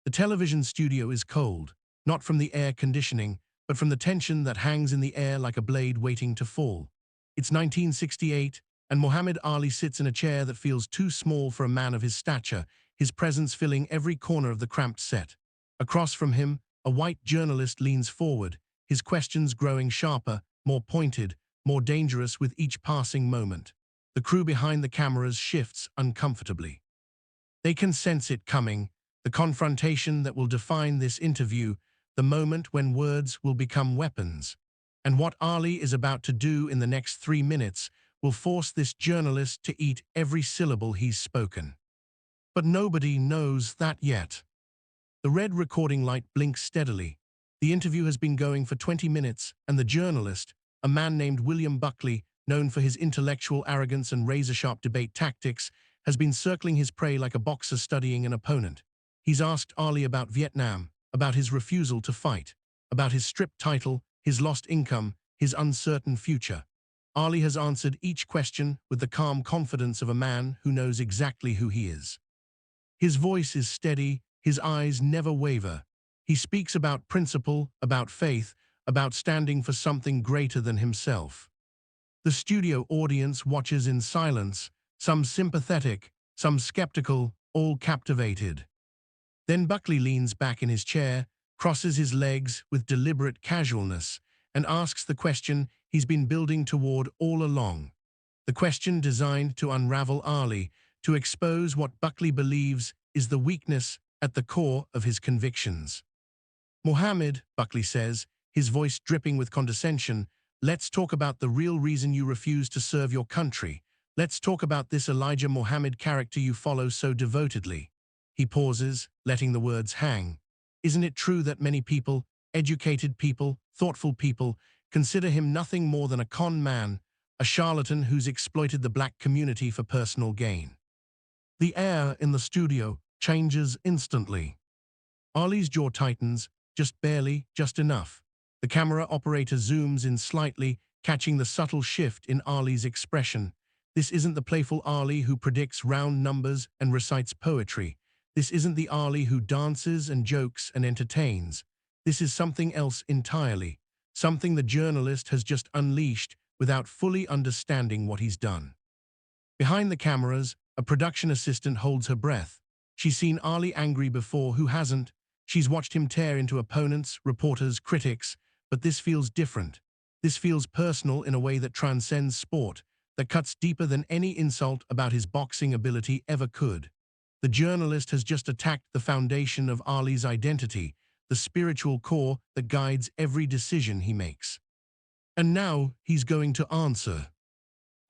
The television studio is cold, not from the air conditioning, but from the tension that hangs in the air like a blade waiting to fall. It's 1968, and Muhammad Ali sits in a chair that feels too small for a man of his stature, his presence filling every corner of the cramped set. Across from him, a white journalist leans forward, his questions growing sharper, more pointed, more dangerous with each passing moment. The crew behind the cameras shifts uncomfortably. They can sense it coming, the confrontation that will define this interview, the moment when words will become weapons. And what Ali is about to do in the next 3 minutes will force this journalist to eat every syllable he's spoken. But nobody knows that yet. The red recording light blinks steadily. The interview has been going for 20 minutes, and the journalist, a man named William Buckley, known for his intellectual arrogance and razor-sharp debate tactics, has been circling his prey like a boxer studying an opponent. He's asked Ali about Vietnam, about his refusal to fight, about his stripped title, his lost income, his uncertain future. Ali has answered each question with the calm confidence of a man who knows exactly who he is. His voice is steady, his eyes never waver. He speaks about principle, about faith, about standing for something greater than himself. The studio audience watches in silence, some sympathetic, some skeptical, all captivated. Then Buckley leans back in his chair, crosses his legs with deliberate casualness, and asks the question he's been building toward all along. The question designed to unravel Ali, to expose what Buckley believes is the weakness at the core of his convictions. "Mohammed," Buckley says, his voice dripping with condescension, "let's talk about the real reason you refuse to serve your country. Let's talk about this Elijah Muhammad character you follow so devotedly." He pauses, letting the words hang. Isn't it true that many people, educated people, thoughtful people, consider him nothing more than a con man, a charlatan who's exploited the black community for personal gain? The air in the studio changes instantly. Ali's jaw tightens, just barely, just enough. The camera operator zooms in slightly, catching the subtle shift in Ali's expression. This isn't the playful Ali who predicts round numbers and recites poetry. This isn't the Ali who dances and jokes and entertains. This is something else entirely, something the journalist has just unleashed without fully understanding what he's done. Behind the cameras, a production assistant holds her breath. She's seen Ali angry before, who hasn't? She's watched him tear into opponents, reporters, critics, but this feels different. This feels personal in a way that transcends sport, that cuts deeper than any insult about his boxing ability ever could. The journalist has just attacked the foundation of Ali's identity, the spiritual core that guides every decision he makes. And now he's going to answer.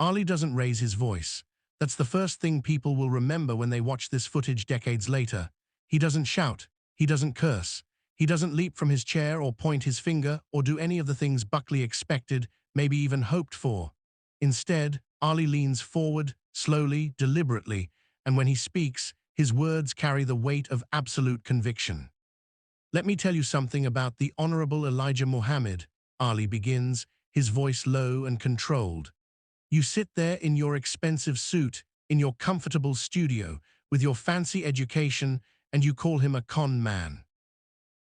Ali doesn't raise his voice. That's the first thing people will remember when they watch this footage decades later. He doesn't shout. He doesn't curse. He doesn't leap from his chair or point his finger or do any of the things Buckley expected, maybe even hoped for. Instead, Ali leans forward, slowly, deliberately, and when he speaks, his words carry the weight of absolute conviction. "Let me tell you something about the Honorable Elijah Muhammad," Ali begins, his voice low and controlled. "You sit there in your expensive suit, in your comfortable studio, with your fancy education, and you call him a con man.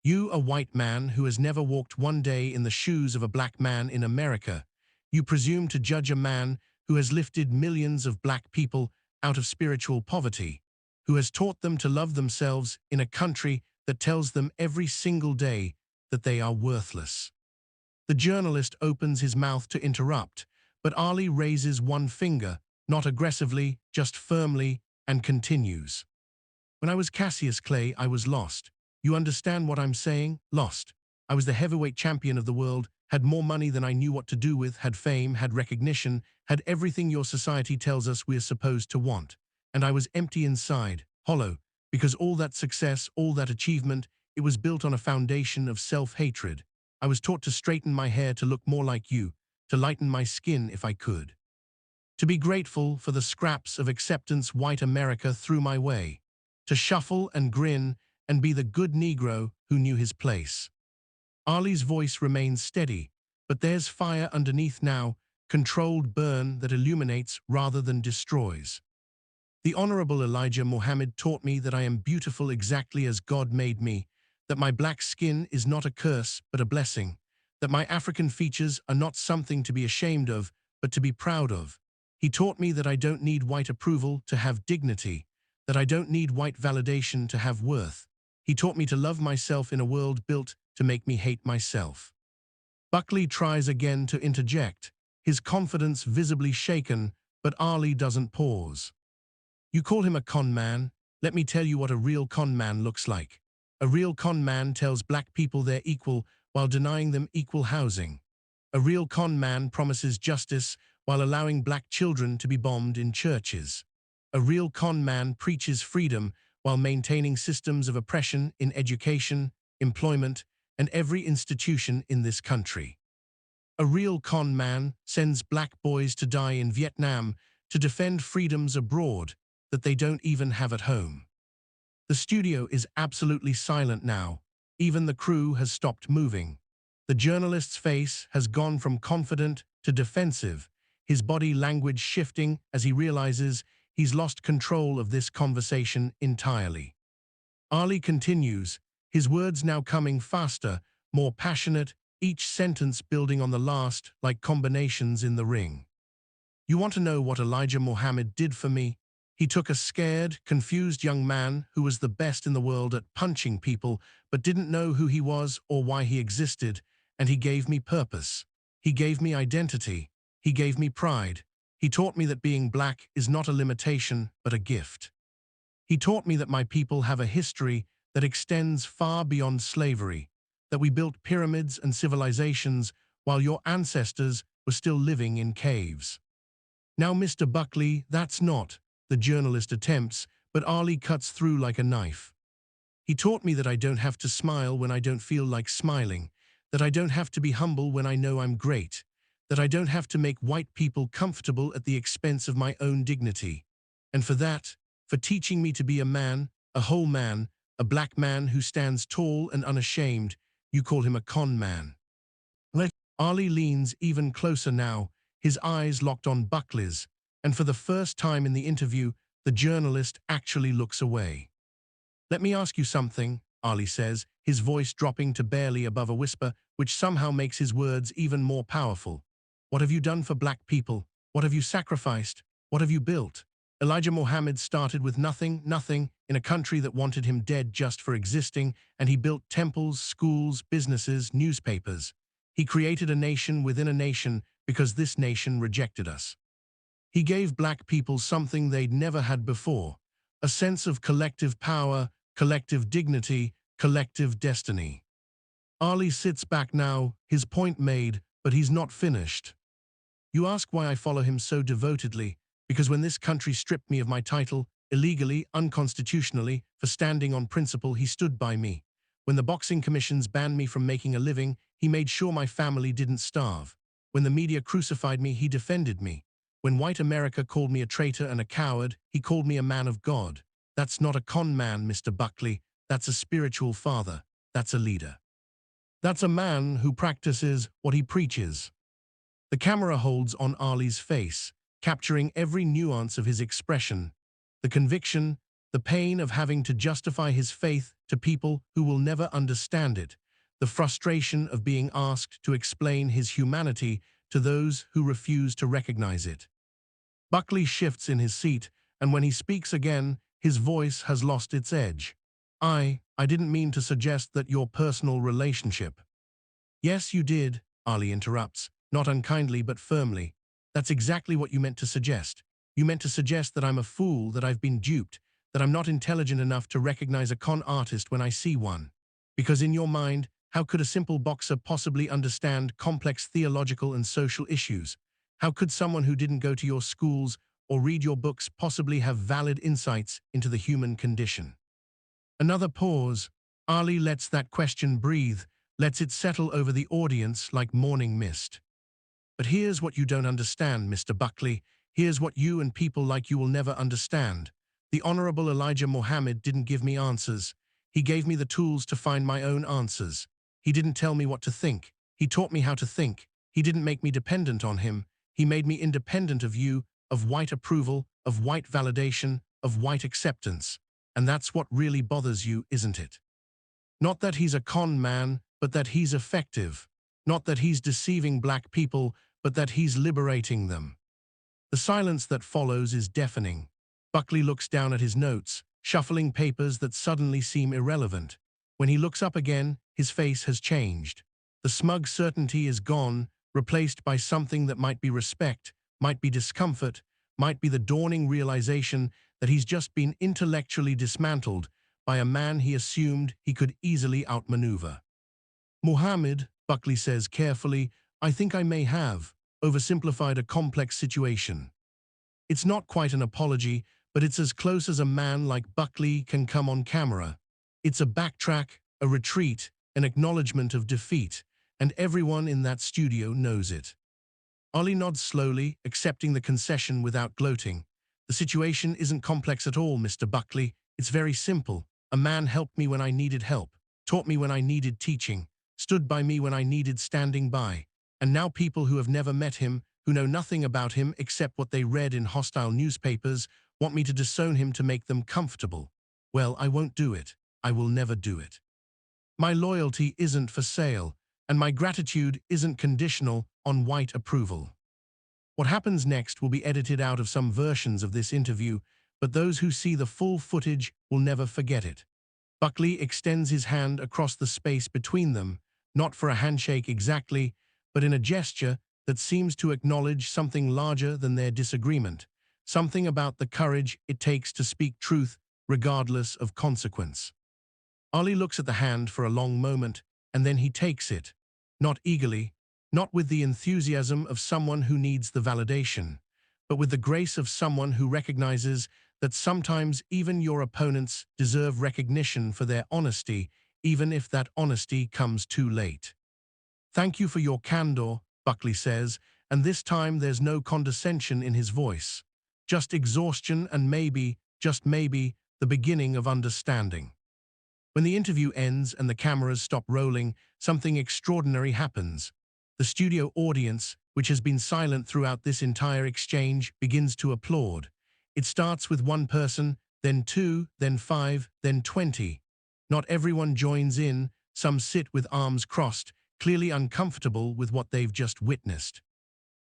You, a white man who has never walked one day in the shoes of a black man in America, you presume to judge a man who has lifted millions of black people out of spiritual poverty, who has taught them to love themselves in a country that tells them every single day that they are worthless." The journalist opens his mouth to interrupt, but Ali raises one finger, not aggressively, just firmly, and continues. "When I was Cassius Clay, I was lost. You understand what I'm saying? Lost. I was the heavyweight champion of the world, had more money than I knew what to do with, had fame, had recognition, had everything your society tells us we're supposed to want. And I was empty inside, hollow, because all that success, all that achievement, it was built on a foundation of self-hatred. I was taught to straighten my hair to look more like you, to lighten my skin if I could. To be grateful for the scraps of acceptance white America threw my way. To shuffle and grin and be the good Negro who knew his place." Ali's voice remains steady, but there's fire underneath now, controlled burn that illuminates rather than destroys. The Honorable Elijah Muhammad taught me that I am beautiful exactly as God made me, that my black skin is not a curse but a blessing, that my African features are not something to be ashamed of but to be proud of. He taught me that I don't need white approval to have dignity, that I don't need white validation to have worth. He taught me to love myself in a world built to make me hate myself. Buckley tries again to interject, his confidence visibly shaken, but Ali doesn't pause. You call him a con man? Let me tell you what a real con man looks like. A real con man tells black people they're equal while denying them equal housing. A real con man promises justice while allowing black children to be bombed in churches. A real con man preaches freedom while maintaining systems of oppression in education, employment, and every institution in this country. A real con man sends black boys to die in Vietnam to defend freedoms abroad that they don't even have at home. The studio is absolutely silent now. Even the crew has stopped moving. The journalist's face has gone from confident to defensive, his body language shifting as he realizes he's lost control of this conversation entirely. Ali continues, his words now coming faster, more passionate, each sentence building on the last like combinations in the ring. You want to know what Elijah Muhammad did for me? He took a scared, confused young man who was the best in the world at punching people but didn't know who he was or why he existed, and he gave me purpose. He gave me identity. He gave me pride. He taught me that being black is not a limitation but a gift. He taught me that my people have a history that extends far beyond slavery, that we built pyramids and civilizations while your ancestors were still living in caves. Now, Mr. Buckley, that's not, the journalist attempts, but Ali cuts through like a knife. He taught me that I don't have to smile when I don't feel like smiling, that I don't have to be humble when I know I'm great, that I don't have to make white people comfortable at the expense of my own dignity. And for that, for teaching me to be a man, a whole man, a black man who stands tall and unashamed, you call him a con man. Ali leans even closer now, his eyes locked on Buckley's, and for the first time in the interview, the journalist actually looks away. Let me ask you something, Ali says, his voice dropping to barely above a whisper, which somehow makes his words even more powerful. What have you done for black people? What have you sacrificed? What have you built? Elijah Muhammad started with nothing, in a country that wanted him dead just for existing, and he built temples, schools, businesses, newspapers. He created a nation within a nation because this nation rejected us. He gave black people something they'd never had before, a sense of collective power, collective dignity, collective destiny. Ali sits back now, his point made, but he's not finished. You ask why I follow him so devotedly, because when this country stripped me of my title, illegally, unconstitutionally, for standing on principle, he stood by me. When the boxing commissions banned me from making a living, he made sure my family didn't starve. When the media crucified me, he defended me. When white America called me a traitor and a coward, he called me a man of God. That's not a con man, Mr. Buckley. That's a spiritual father. That's a leader. That's a man who practices what he preaches. The camera holds on Ali's face, capturing every nuance of his expression, the conviction, the pain of having to justify his faith to people who will never understand it, the frustration of being asked to explain his humanity to those who refuse to recognize it. Buckley shifts in his seat, and when he speaks again, his voice has lost its edge. I didn't mean to suggest that your personal relationship. Yes, you did, Ali interrupts, not unkindly but firmly. That's exactly what you meant to suggest. You meant to suggest that I'm a fool, that I've been duped, that I'm not intelligent enough to recognize a con artist when I see one. Because in your mind, how could a simple boxer possibly understand complex theological and social issues? How could someone who didn't go to your schools or read your books possibly have valid insights into the human condition? Another pause. Ali lets that question breathe, lets it settle over the audience like morning mist. But here's what you don't understand, Mr. Buckley. Here's what you and people like you will never understand. The Honorable Elijah Muhammad didn't give me answers. He gave me the tools to find my own answers. He didn't tell me what to think. He taught me how to think. He didn't make me dependent on him. He made me independent of you, of white approval, of white validation, of white acceptance. And that's what really bothers you, isn't it? Not that he's a con man, but that he's effective. Not that he's deceiving black people, but that he's liberating them. The silence that follows is deafening. Buckley looks down at his notes, shuffling papers that suddenly seem irrelevant. When he looks up again, his face has changed. The smug certainty is gone, replaced by something that might be respect, might be discomfort, might be the dawning realization that he's just been intellectually dismantled by a man he assumed he could easily outmaneuver. Mohammed, Buckley says carefully, I think I may have oversimplified a complex situation. It's not quite an apology, but it's as close as a man like Buckley can come on camera. It's a backtrack, a retreat, an acknowledgement of defeat, and everyone in that studio knows it. Ollie nods slowly, accepting the concession without gloating. The situation isn't complex at all, Mr. Buckley. It's very simple. A man helped me when I needed help, taught me when I needed teaching, stood by me when I needed standing by. And now people who have never met him, who know nothing about him except what they read in hostile newspapers, want me to disown him to make them comfortable. Well, I won't do it. I will never do it. My loyalty isn't for sale, and my gratitude isn't conditional on white approval. What happens next will be edited out of some versions of this interview, but those who see the full footage will never forget it. Buckley extends his hand across the space between them, not for a handshake exactly, but in a gesture that seems to acknowledge something larger than their disagreement, something about the courage it takes to speak truth regardless of consequence. Ollie looks at the hand for a long moment, and then he takes it, not eagerly, not with the enthusiasm of someone who needs the validation, but with the grace of someone who recognizes that sometimes even your opponents deserve recognition for their honesty, even if that honesty comes too late. Thank you for your candor, Buckley says, and this time there's no condescension in his voice, just exhaustion and maybe, just maybe, the beginning of understanding. When the interview ends and the cameras stop rolling, something extraordinary happens. The studio audience, which has been silent throughout this entire exchange, begins to applaud. It starts with one person, then 2, then 5, then 20. Not everyone joins in, some sit with arms crossed, clearly uncomfortable with what they've just witnessed.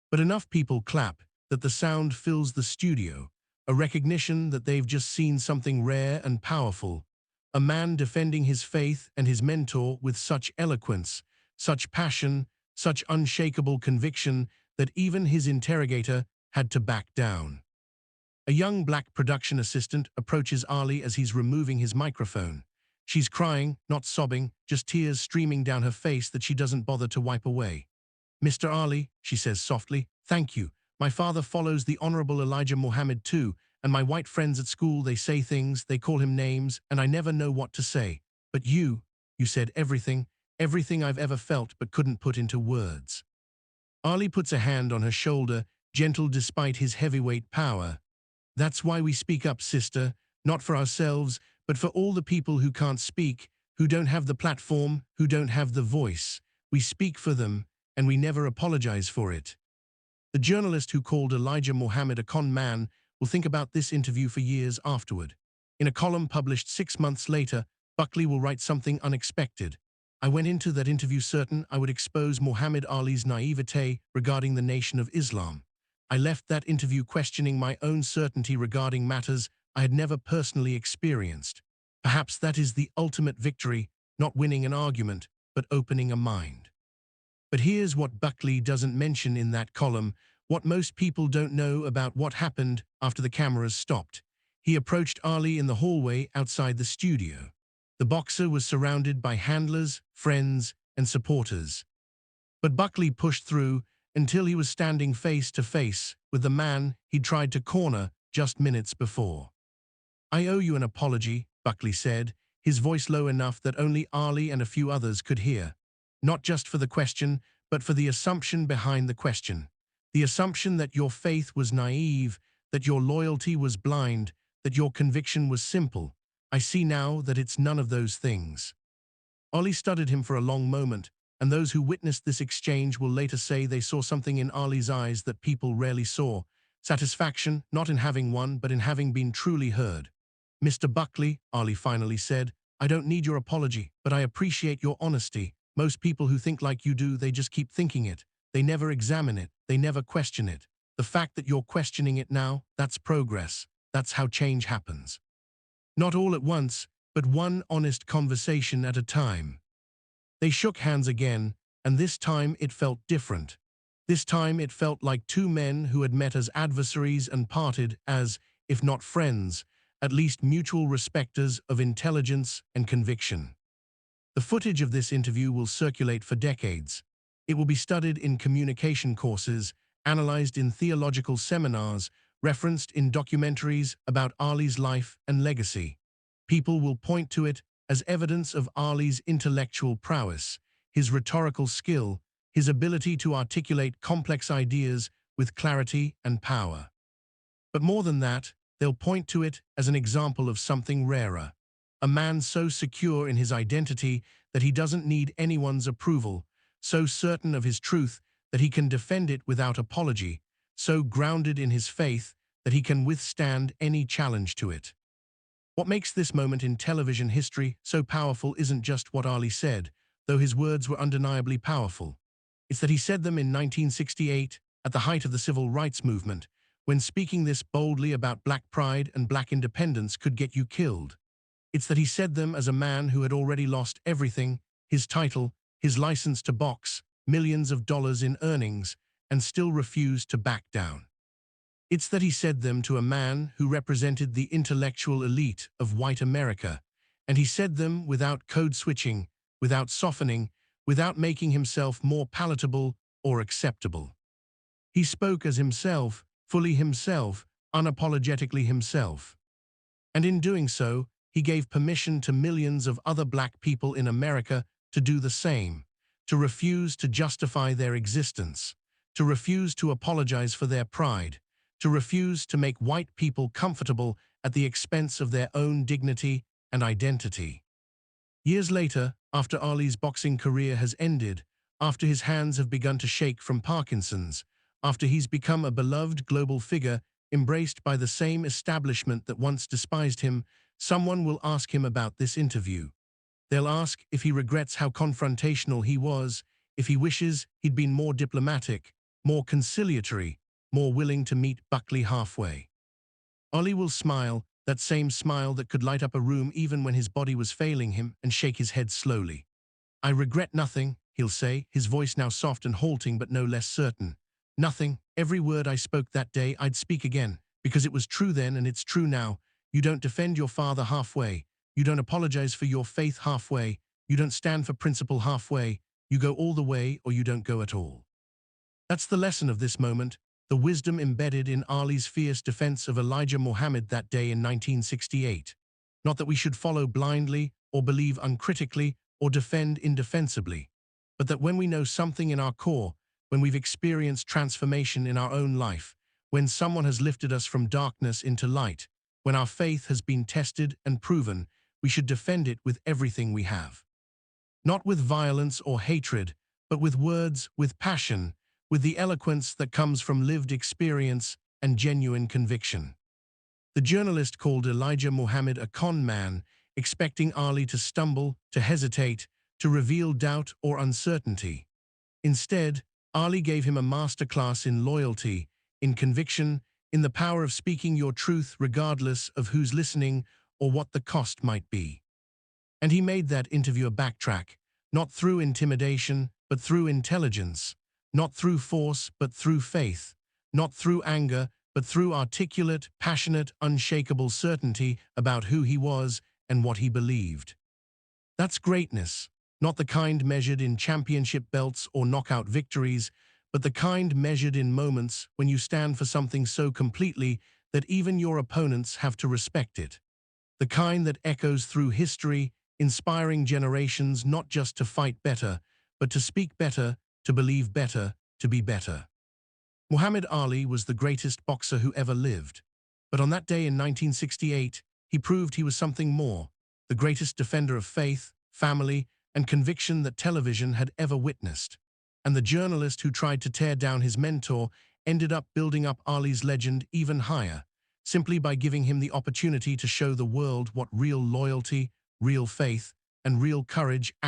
But enough people clap that the sound fills the studio, a recognition that they've just seen something rare and powerful. A man defending his faith and his mentor with such eloquence, such passion, such unshakable conviction that even his interrogator had to back down. A young black production assistant approaches Ali as he's removing his microphone. She's crying, not sobbing, just tears streaming down her face that she doesn't bother to wipe away. Mr. Ali, she says softly, thank you. My father follows the Honorable Elijah Muhammad too, and my white friends at school, they say things, they call him names, and I never know what to say. But you said everything I've ever felt but couldn't put into words. Ali puts a hand on her shoulder, gentle despite his heavyweight power. That's why we speak up, sister, not for ourselves, but for all the people who can't speak, who don't have the platform, who don't have the voice. We speak for them, and we never apologize for it. The journalist who called Elijah Muhammad a con man will think about this interview for years afterward. In a column published 6 months later, Buckley will write something unexpected. I went into that interview certain I would expose Muhammad Ali's naivete regarding the Nation of Islam. I left that interview questioning my own certainty regarding matters I had never personally experienced. Perhaps that is the ultimate victory, not winning an argument, but opening a mind. But here's what Buckley doesn't mention in that column, what most people don't know about what happened after the cameras stopped. He approached Ali in the hallway outside the studio. The boxer was surrounded by handlers, friends, and supporters. But Buckley pushed through until he was standing face to face with the man he'd tried to corner just minutes before. I owe you an apology, Buckley said, his voice low enough that only Ali and a few others could hear. Not just for the question, but for the assumption behind the question. The assumption that your faith was naive, that your loyalty was blind, that your conviction was simple. I see now that it's none of those things. Ali studied him for a long moment, and those who witnessed this exchange will later say they saw something in Ali's eyes that people rarely saw, Satisfaction, not in having won, but in having been truly heard. Mr. Buckley, Ali finally said, I don't need your apology, but I appreciate your honesty. Most people who think like you do, they just keep thinking it. They never examine it. They never question it. The fact that you're questioning it now, that's progress. That's how change happens. Not all at once, but one honest conversation at a time. They shook hands again, and this time it felt different. This time it felt like two men who had met as adversaries and parted as, if not friends, at least mutual respecters of intelligence and conviction. The footage of this interview will circulate for decades. It will be studied in communication courses, analyzed in theological seminars, referenced in documentaries about Ali's life and legacy. People will point to it as evidence of Ali's intellectual prowess, his rhetorical skill, his ability to articulate complex ideas with clarity and power. But more than that, they'll point to it as an example of something rarer. A man so secure in his identity that he doesn't need anyone's approval, so certain of his truth that he can defend it without apology, so grounded in his faith that he can withstand any challenge to it. What makes this moment in television history so powerful isn't just what Ali said, though his words were undeniably powerful. It's that he said them in 1968, at the height of the civil rights movement, when speaking this boldly about black pride and black independence could get you killed. It's that he said them as a man who had already lost everything, his title, his license to box, millions of dollars in earnings, and still refused to back down. It's that he said them to a man who represented the intellectual elite of white America, and he said them without code switching, without softening, without making himself more palatable or acceptable. He spoke as himself, fully himself, unapologetically himself. And in doing so, he gave permission to millions of other black people in America to do the same, to refuse to justify their existence, to refuse to apologize for their pride, to refuse to make white people comfortable at the expense of their own dignity and identity. Years later, after Ali's boxing career has ended, after his hands have begun to shake from Parkinson's, after he's become a beloved global figure embraced by the same establishment that once despised him, someone will ask him about this interview. They'll ask if he regrets how confrontational he was, if he wishes he'd been more diplomatic, more conciliatory, more willing to meet Buckley halfway. Ali will smile, that same smile that could light up a room even when his body was failing him, and shake his head slowly. I regret nothing, he'll say, his voice now soft and halting but no less certain. Nothing. Every word I spoke that day I'd speak again, because it was true then and it's true now. You don't defend your father halfway. You don't apologize for your faith halfway. You don't stand for principle halfway. You go all the way or you don't go at all. That's the lesson of this moment, the wisdom embedded in Ali's fierce defense of Elijah Muhammad that day in 1968. Not that we should follow blindly or believe uncritically or defend indefensibly, but that when we know something in our core, when we've experienced transformation in our own life, when someone has lifted us from darkness into light, when our faith has been tested and proven, we should defend it with everything we have. Not with violence or hatred, but with words, with passion, with the eloquence that comes from lived experience and genuine conviction. The journalist called Elijah Muhammad a con man, expecting Ali to stumble, to hesitate, to reveal doubt or uncertainty. Instead, Ali gave him a masterclass in loyalty, in conviction, in the power of speaking your truth regardless of who's listening or what the cost might be. And he made that interview a backtrack, not through intimidation, but through intelligence, not through force, but through faith, not through anger, but through articulate, passionate, unshakable certainty about who he was and what he believed. That's greatness, not the kind measured in championship belts or knockout victories, but the kind measured in moments when you stand for something so completely that even your opponents have to respect it. The kind that echoes through history, inspiring generations not just to fight better, but to speak better, to believe better, to be better. Muhammad Ali was the greatest boxer who ever lived. But on that day in 1968, he proved he was something more, the greatest defender of faith, family, and conviction that television had ever witnessed. And the journalist who tried to tear down his mentor ended up building up Ali's legend even higher, simply by giving him the opportunity to show the world what real loyalty, real faith, and real courage actually